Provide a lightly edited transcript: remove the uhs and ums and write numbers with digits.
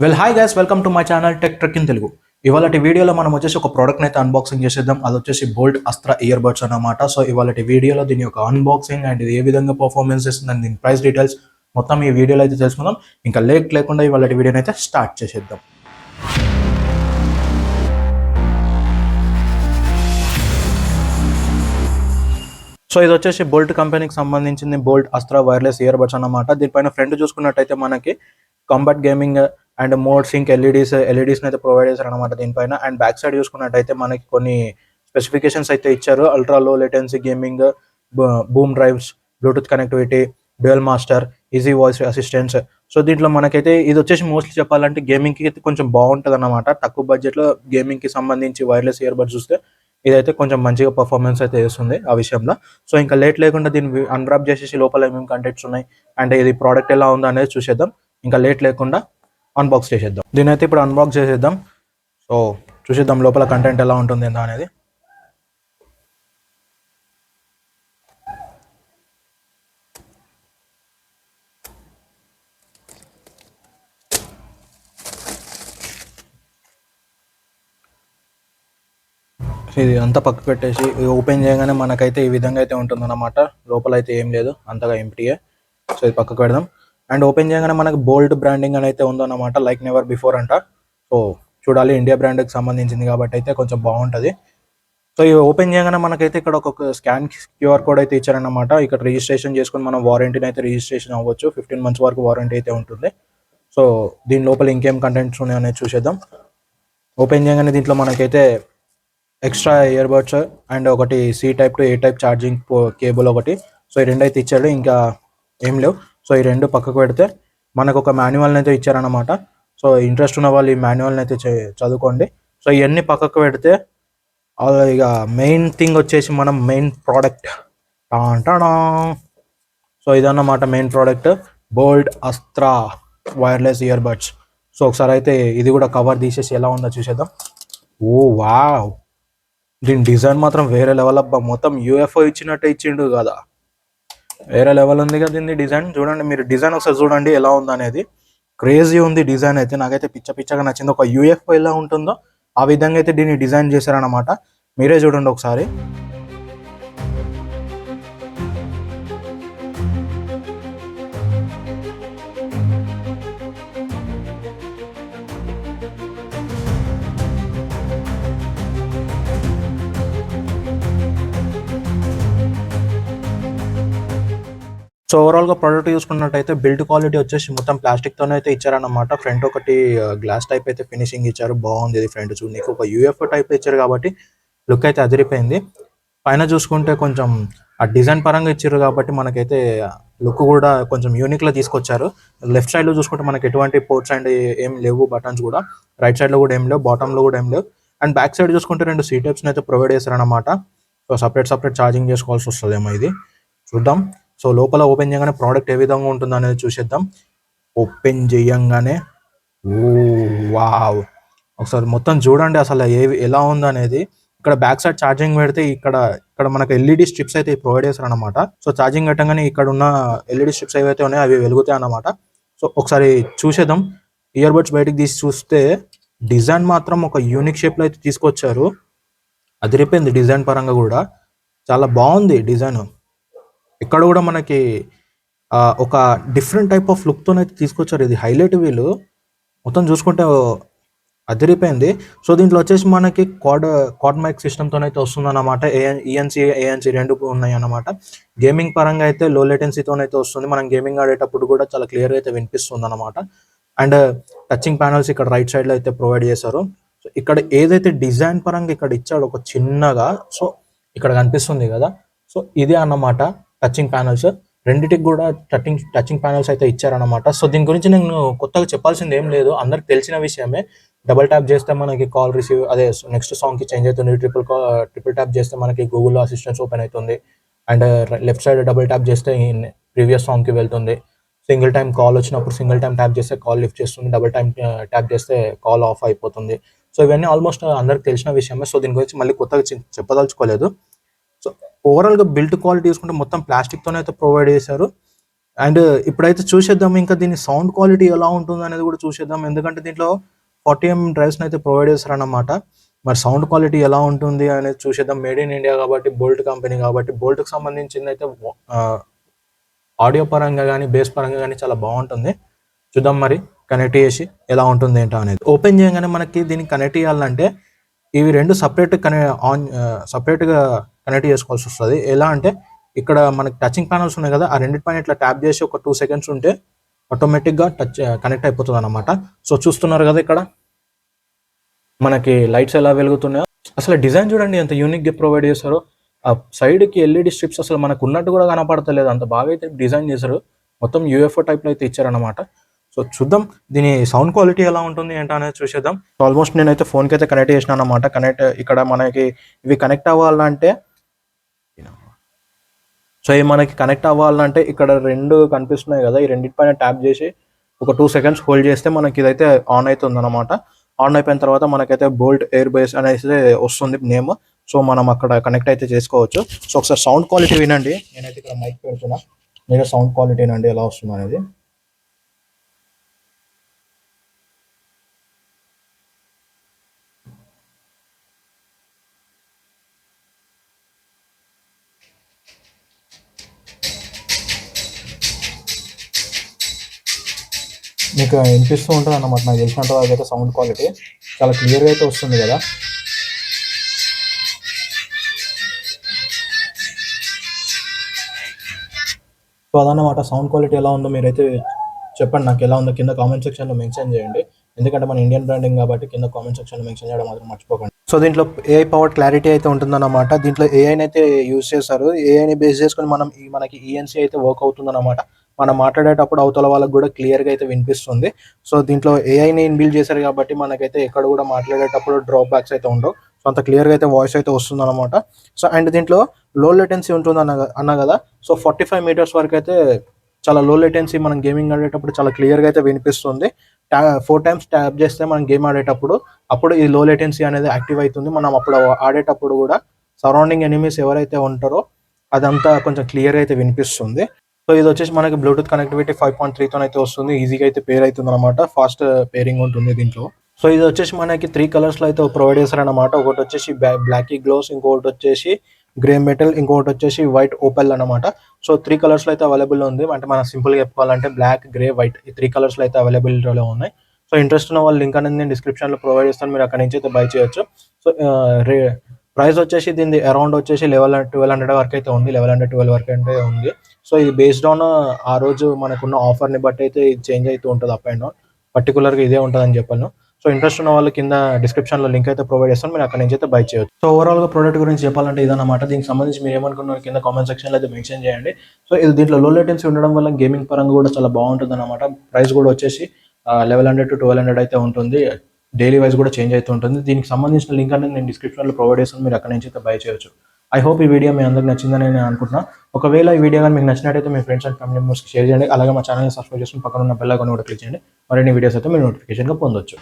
Hi guys, welcome to my channel tech trek in Telugu. ఇవాళ వీడియోలో మనం వచ్చేసి ఒక ప్రోడక్ట్ అయితే అన్బాక్సింగ్ చేసేద్దాం. అది వచ్చేసి బోల్ట్ అస్త్రా ఇయర్ బడ్స్ అన్నమాట. సో ఇవాళ వీడియోలో దీని యొక్క అన్బాక్సింగ్ అండ్ ఇది ఏ విధంగా పర్ఫార్మెన్స్ ఇస్తుంది అండ్ దీని ప్రైస్ డీటెయిల్స్ మొత్తం ఈ వీడియోలో అయితే తెలుసుకుందాం. ఇంకా లేట్ లేకుండా ఇవాళ వీడియోని అయితే స్టార్ట్ చేసేద్దాం. సో ఇది వచ్చేసి బోల్ట్ కంపెనీకి సంబంధించింది Boult Astra wireless ear buds అన్నమాట. దీనిపైన ఫ్రంట్ చూసుకున్నట్టయితే మనకి combat gaming and mode sync LEDs అయితే ప్రొవైడ్ చేశారు అనమాట దీనిపైన. అండ్ బ్యాక్ సైడ్ చూసుకున్నట్టయితే మనకి కొన్ని స్పెసిఫికేషన్స్ అయితే ఇచ్చారు. Ultra low latency gaming, boom drives, Bluetooth connectivity, dual master, easy voice assistance. So దీంట్లో మనకైతే ఇది వచ్చేసి మోస్ట్లీ చెప్పాలంటే గేమింగ్కి అయితే కొంచెం బాగుంటుంది అనమాట. తక్కువ బడ్జెట్లో గేమింగ్కి సంబంధించి వైర్లెస్ ఇయర్ బడ్స్ చూస్తే ఇదైతే కొంచెం మంచిగా పర్ఫార్మెన్స్ అయితే చేస్తుంది ఆ విషయంలో. సో ఇంకా లేట్ లేకుండా దీన్ని అన్రాప్ చేసేసి లోపల ఏమేమి కంటెంట్స్ ఉన్నాయి అండ్ ఇది ప్రోడక్ట్ ఎలా ఉందో అనేది చూసేద్దాం. ఇంకా లేట్ లేకుండా అన్బాక్స్ చేసేద్దాం. దీని అయితే ఇప్పుడు అన్బాక్స్ చేసేద్దాం. సో చూసేద్దాం లోపల కంటెంట్ ఎలా ఉంటుంది ఏందా అనేది. ఇది అంతా పక్కకు పెట్టేసి ఓపెన్ చేయగానే మనకైతే ఈ విధంగా అయితే ఉంటుందన్నమాట. లోపల అయితే ఏం లేదు, అంతగా ఎంప్టీయే. సో ఇది పక్కకు పెడదాం. అండ్ ఓపెన్ చేయగానే మనకి బోల్ట్ బ్రాండింగ్ అని అయితే ఉందన్నమాట, లైక్ నెవర్ బిఫోర్ అంట. సో చూడాలి, ఇండియా బ్రాండ్కి సంబంధించింది కాబట్టి అయితే కొంచెం బాగుంటుంది. సో ఇవి ఓపెన్ చేయగానే మనకైతే ఇక్కడ ఒక స్కాన్ క్యూఆర్ కోడ్ అయితే ఇచ్చారన్నమాట. ఇక్కడ రిజిస్ట్రేషన్ చేసుకుని మనం వారంటీని అయితే రిజిస్ట్రేషన్ అవ్వచ్చు. 15 months వరకు వారంటీ అయితే ఉంటుంది. సో దీని లోపల ఇంకేం కంటెంట్స్ ఉన్నాయి అనేది చూసేద్దాం. ఓపెన్ చేయగానే దీంట్లో మనకైతే ఎక్స్ట్రా ఇయర్ బడ్స్ అండ్ ఒకటి C type to A type charging cable ఒకటి. సో ఈ రెండు అయితే ఇచ్చాడు, ఇంకా ఏం లేవు. సో ఈ రెండు పక్కకు పెడితే మనకు ఒక మాన్యువల్ని అయితే ఇచ్చారనమాట. సో ఇంట్రెస్ట్ ఉన్న వాళ్ళు ఈ మాన్యువల్ని అయితే చదువుకోండి. సో ఇవన్నీ పక్కకు పెడితే ఇక మెయిన్ థింగ్ వచ్చేసి మనం మెయిన్ ప్రోడక్ట్ అంటాడా. సో ఇదన్నమాట main product, Boult Astra wireless ear buds. So ఒకసారి అయితే ఇది కూడా కవర్ తీసేసి ఎలా ఉందో చూసేద్దాం. ఓ వావ్, దీని డిజైన్ మాత్రం వేరే లెవెల్ అబ్బా. మొత్తం UFO ఇచ్చినట్టే ఇచ్చిండు కదా, వేరే లెవెల్ ఉంది కదా దీన్ని డిజైన్. చూడండి మీరు డిజైన్ ఒకసారి చూడండి ఎలా ఉంది అనేది. క్రేజీ ఉంది డిజైన్ అయితే, నాకైతే పిచ్చగా నచ్చింది. ఒక UFO ఎలా ఉంటుందో ఆ విధంగా అయితే దీన్ని డిజైన్ చేశారనమాట. మీరే చూడండి ఒకసారి. సో ఓవరాల్గా ప్రోడక్ట్ చూసుకున్నట్టయితే బిల్డ్ క్వాలిటీ వచ్చేసి మొత్తం ప్లాస్టిక్తోనే అయితే ఇచ్చారన్నమాట. ఫ్రంట్ ఒకటి గ్లాస్ టైప్ అయితే ఫినిషింగ్ ఇచ్చారు, బాగుంది ఇది ఫ్రంట్ చూడడానికి. ఒక UFO టైప్ ఇచ్చారు కాబట్టి లుక్ అయితే అదిరిపోయింది. పైన చూసుకుంటే కొంచెం ఆ డిజైన్ పరంగా ఇచ్చారు కాబట్టి మనకైతే లుక్ కూడా కొంచెం యూనిక్లో తీసుకొచ్చారు. లెఫ్ట్ సైడ్లో చూసుకుంటే మనకి ఎటువంటి పోర్ట్స్ అండ్ ఏం లేవు, బటన్స్ కూడా. రైట్ సైడ్లో కూడా ఏం లేవు, బాటంలో కూడా ఏం లేవు. అండ్ బ్యాక్ సైడ్ చూసుకుంటే 2 C టైప్స్ని అయితే ప్రొవైడ్ చేశారనమాట. సో సపరేట్ ఛార్జింగ్ చేసుకోవాల్సి వస్తుందేమో ఇది, చూద్దాం. సో లోపల ఓపెన్ చేయగానే ప్రోడక్ట్ ఏ విధంగా ఉంటుందో అనేది చూసేద్దాం. ఓపెన్ చేయంగానే ఓ వావ్, ఒకసారి మొత్తం చూడండి అసలు ఎలా ఉందో అనేది. ఇక్కడ బ్యాక్ సైడ్ ఛార్జింగ్ పెడితే ఇక్కడ మనకు LED స్ట్రిప్స్ అయితే ప్రొవైడ్ చేస్తారు అనమాట. సో ఛార్జింగ్ పెట్టగానే ఇక్కడ ఉన్న LED స్ట్రిప్స్ ఏవైతే ఉన్నాయో అవి వెలుగుతాయి అన్నమాట. సో ఒకసారి చూసేద్దాం. ఇయర్ బడ్స్ బయటకు తీసి చూస్తే డిజైన్ మాత్రం ఒక యూనిక్ షేప్లో అయితే తీసుకొచ్చారు, అదిరిపోయింది. డిజైన్ పరంగా కూడా చాలా బాగుంది డిజైన్. ఇక్కడ కూడా మనకి ఒక డిఫరెంట్ టైప్ ఆఫ్ లుక్తో అయితే తీసుకొచ్చారు. ఇది హైలైట్ వీలు మొత్తం చూసుకుంటే అదిరిపోయింది. సో దీంట్లో వచ్చేసి మనకి క్వాడ్ మైక్ సిస్టమ్తో అయితే వస్తుందన్నమాట. ANC రెండు ఉన్నాయి అన్నమాట. గేమింగ్ పరంగా అయితే లో లేటెన్సీతో అయితే వస్తుంది. మనం గేమింగ్ ఆడేటప్పుడు కూడా చాలా క్లియర్గా అయితే వినిపిస్తుంది అనమాట. అండ్ టచింగ్ ప్యానల్స్ ఇక్కడ రైట్ సైడ్లో అయితే ప్రొవైడ్ చేశారు. సో ఇక్కడ ఏదైతే డిజైన్ పరంగా ఇక్కడ ఇచ్చాడు ఒక చిన్నగా, సో ఇక్కడ కనిపిస్తుంది కదా, సో ఇదే అన్నమాట టచింగ్ ప్యానల్స్. రెండిటికి కూడా టచింగ్ ప్యానల్స్ అయితే ఇచ్చారనమాట. సో దీని గురించి నేను కొత్తగా చెప్పాల్సింది ఏం లేదు, అందరికి తెలిసిన విషయమే. డబుల్ ట్యాప్ చేస్తే మనకి కాల్ రిసీవ్, అదే నెక్స్ట్ సాంగ్కి చేంజ్ అవుతుంది. ట్రిపుల్ ట్యాప్ చేస్తే మనకి గూగుల్లో అసిస్టెన్స్ ఓపెన్ అవుతుంది. And left side double tap చేస్తే ప్రీవియస్ సాంగ్కి వెళ్తుంది. సింగిల్ టైం కాల్ వచ్చినప్పుడు సింగిల్ టైం ట్యాప్ చేస్తే కాల్ లిఫ్ట్ చేస్తుంది, డబుల్ టైం ట్యాప్ చేస్తే కాల్ ఆఫ్ అయిపోతుంది. సో ఇవన్నీ ఆల్మోస్ట్ అందరికి తెలిసిన విషయమే. సో దీని గురించి మళ్ళీ కొత్తగా చెప్పదలుచుకోలేదు. సో ఓవరాల్గా బిల్డ్ క్వాలిటీ చూసుకుంటే మొత్తం ప్లాస్టిక్తోనే అయితే ప్రొవైడ్ చేశారు. అండ్ ఇప్పుడైతే చూసేద్దాం ఇంకా దీని సౌండ్ క్వాలిటీ ఎలా ఉంటుంది అనేది కూడా చూసేద్దాం. ఎందుకంటే దీంట్లో 40mm డ్రైవ్స్ని అయితే ప్రొవైడ్ చేస్తారన్నమాట. మరి సౌండ్ క్వాలిటీ ఎలా ఉంటుంది అనేది చూసేద్దాం. మేడ్ ఇన్ ఇండియా కాబట్టి, బోల్ట్ కంపెనీ కాబట్టి, బోల్ట్కి సంబంధించింది అయితే ఆడియో పరంగా కానీ బేస్ పరంగా కానీ చాలా బాగుంటుంది. చూద్దాం మరి కనెక్ట్ చేసి ఎలా ఉంటుంది ఏంటో అనేది. ఓపెన్ చేయగానే మనకి దీన్ని కనెక్ట్ చేయాలంటే ఇవి రెండు సపరేట్గా కనెక్ట్ చేసుకోవాల్సి వస్తుంది. ఎలా అంటే ఇక్కడ మనకి టచింగ్ ప్యానల్స్ ఉన్నాయి కదా, ఆ రెండింటిపైన ఇట్లా ట్యాప్ చేసి ఒక 2 seconds ఉంటే ఆటోమేటిక్గా కనెక్ట్ అయిపోతుంది అనమాట. సో చూస్తున్నారు కదా ఇక్కడ మనకి లైట్స్ ఎలా వెలుగుతున్నాయో. అసలు డిజైన్ చూడండి ఎంత యూనిక్గా ప్రొవైడ్ చేశారో. ఆ సైడ్కి ఎల్ఈడి స్ట్రిప్స్ అసలు మనకు ఉన్నట్టు కూడా కనపడతలేదు, అంత బాగా అయితే డిజైన్ చేశారు. మొత్తం యూఎఫ్ఓ టైప్లో అయితే ఇచ్చారనమాట. సో చూద్దాం దీని సౌండ్ క్వాలిటీ ఎలా ఉంటుంది ఏంటో అనేది చూసేద్దాం. ఆల్మోస్ట్ నేనైతే ఫోన్కి అయితే కనెక్ట్ చేసినా అనమాట. ఇక్కడ మనకి ఇవి కనెక్ట్ అవ్వాలంటే మనకి కనెక్ట్ అవ్వాలంటే ఇక్కడ రెండు కనిపిస్తున్నాయి కదా, ఈ రెండింటిపైన ట్యాప్ చేసి ఒక 2 seconds హోల్డ్ చేస్తే మనకి ఇదైతే ఆన్ అవుతుంది అనమాట. ఆన్ అయిపోయిన తర్వాత మనకైతే బోల్ట్ ఎయిర్ బేస్ అనేసి వస్తుంది నేమ్. సో మనం అక్కడ కనెక్ట్ అయితే చేసుకోవచ్చు. సో ఒకసారి సౌండ్ క్వాలిటీ వినండి. నేనైతే ఇక్కడ మైక్ పెడుతున్నా, మీరు సౌండ్ క్వాలిటీ వినండి ఎలా వస్తుంది అనేది. మీకు వినిపిస్తూ ఉంటుంది అన్నమాట. నాకు తెలిసినంత వరకు అయితే సౌండ్ క్వాలిటీ చాలా క్లియర్గా అయితే వస్తుంది కదా. సో అదన్నమాట సౌండ్ క్వాలిటీ ఎలా ఉందో మీరైతే చెప్పండి నాకు ఎలా ఉందో కింద కామెంట్ సెక్షన్లో మెన్షన్ చేయండి. ఎందుకంటే మన ఇండియన్ బ్రాండింగ్ కాబట్టి కింద కామెంట్ సెక్షన్లో మెన్షన్ చేయడం మాత్రం మర్చిపోకండి. సో దీంట్లో ఏఐ పవర్ క్లారిటీ అయితే ఉంటుందన్నమాట. దీంట్లో ఏఐని అయితే యూజ్ చేస్తారు. ఏఐని బేస్ చేసుకొని మనకి ఈఎన్సీ అయితే వర్క్ అవుతుందన్నమాట. మనం మాట్లాడేటప్పుడు అవతల వాళ్ళకి కూడా క్లియర్గా అయితే వినిపిస్తుంది. సో దీంట్లో ఏఐని ఇన్బిల్డ్ చేశారు కాబట్టి మనకైతే ఎక్కడ కూడా మాట్లాడేటప్పుడు డ్రాప్ బ్యాక్స్ అయితే ఉండవు. సో అంత క్లియర్గా అయితే వాయిస్ అయితే వస్తుంది అనమాట. సో అండ్ దీంట్లో లో లేటెన్సీ ఉంటుంది అన్న కదా. సో 45 meters వరకు అయితే చాలా లో లేటెన్సీ మనం గేమింగ్ ఆడేటప్పుడు చాలా క్లియర్గా అయితే వినిపిస్తుంది. 4 times ట్యాప్ చేస్తే మనం గేమ్ ఆడేటప్పుడు అప్పుడు ఈ లో లేటెన్సీ అనేది యాక్టివ్ అవుతుంది. మనం అప్పుడు ఆడేటప్పుడు కూడా సరౌండింగ్ ఎనిమీస్ ఎవరైతే ఉంటారో అదంతా కొంచెం క్లియర్ అయితే వినిపిస్తుంది. సో ఇది వచ్చేసి మనకి బ్లూటూత్ కనెక్టివిటీ 5.3తో అయితే వస్తుంది. ఈజీగా అయితే పేర్ అవుతుంది అనమాట. ఫాస్ట్ పేరింగ్ ఉంటుంది దీంట్లో. సో ఇది వచ్చేసి మనకి 3 colorsలో అయితే ప్రొవైడ్ చేస్తారనమాట. ఒకటి వచ్చేసి బ్లాకీ గ్లోస్, ఇంకొకటి వచ్చేసి గ్రే మెటల్, ఇంకొకటి వచ్చేసి వైట్ ఓపెల్ అనమాట. సో 3 colorsలో అయితే అవైలబుల్ ఉంది. అంటే మనం సింపుల్గా చెప్పుకోవాలంటే బ్లాక్, గ్రే, వైట్ ఈ 3 colorsలో అయితే అవైలబిలిటీలో ఉన్నాయి. సో ఇంట్రెస్ట్ ఉన్న వాళ్ళు లింక్ అనేది నేను డిస్క్రిప్షన్లో ప్రొవైడ్ చేస్తాను, మీరు అక్కడ నుంచి అయితే బై చేయొచ్చు. సో ప్రైస్ వచ్చేసి దీని అరౌండ్ వచ్చేసి 1200 వరకు అయితే ఉంది. 1112 వరకు అంటే ఉంది. సో ఇది బేస్డ్ ఆన్ ఆ రోజు మనకున్న ఆఫర్ని బట్టి అయితే ఇది చేంజ్ అవుతూ ఉంటుంది, అప్ అండ్ డౌన్. పర్టికులర్గా ఇదే ఉంటుందని చెప్పాను. సో ఇంట్రెస్ట్ ఉన్న వాళ్ళు కింద డిస్క్రిప్షన్లో లింక్ అయితే ప్రొవైడ్ చేస్తాను, మీరు అక్కడ నుంచి అయితే బై చేయొచ్చు. సో ఓవరాల్గా ప్రోడక్ట్ గురించి చెప్పాలంటే ఇదన్నమాట. దీనికి సంబంధించి మీరు ఏమనుకున్నారు కింద కామెంట్ సెక్షన్లో అయితే మెన్షన్ చేయండి. సో ఇది దీంట్లో లో లేటెన్సీ ఉండడం వల్ల గేమింగ్ పరంగా కూడా చాలా బాగుంటుంది అనమాట. ప్రైస్ కూడా వచ్చేసి 1100 to 1200 అయితే ఉంటుంది. డైలీ వైజ్ కూడా చేంజ్ అవుతూ ఉంటుంది. దీనికి సంబంధించిన లింక్ అనేది నేను డిస్క్రిప్షన్లో ప్రొవైడ్ చేస్తాను, మీరు అక్కడ నుంచి అయితే బై చేయొచ్చు. ఐ హోప్ ఈ వీడియో మీ అందరికి నచ్చిందని నేను అనుకుంటున్నా. ఒకవేళ ఈ వీడియో కానీ మీకు నచ్చినట్టయితే మీ ఫ్రెండ్స్ అండ్ ఫ్యామిలీ మెంబర్స్కి షేర్ చేయండి. అలాగే మా ఛానల్ని సబ్స్క్రైబ్ చేసుకుని పక్కన ఉన్న బెల్ ఐకాన్ కూడా క్లిక్ చేయండి. మరిన్ని వీడియోస్ అయితే మీరు నోటిఫికేషన్గా పొందొచ్చు.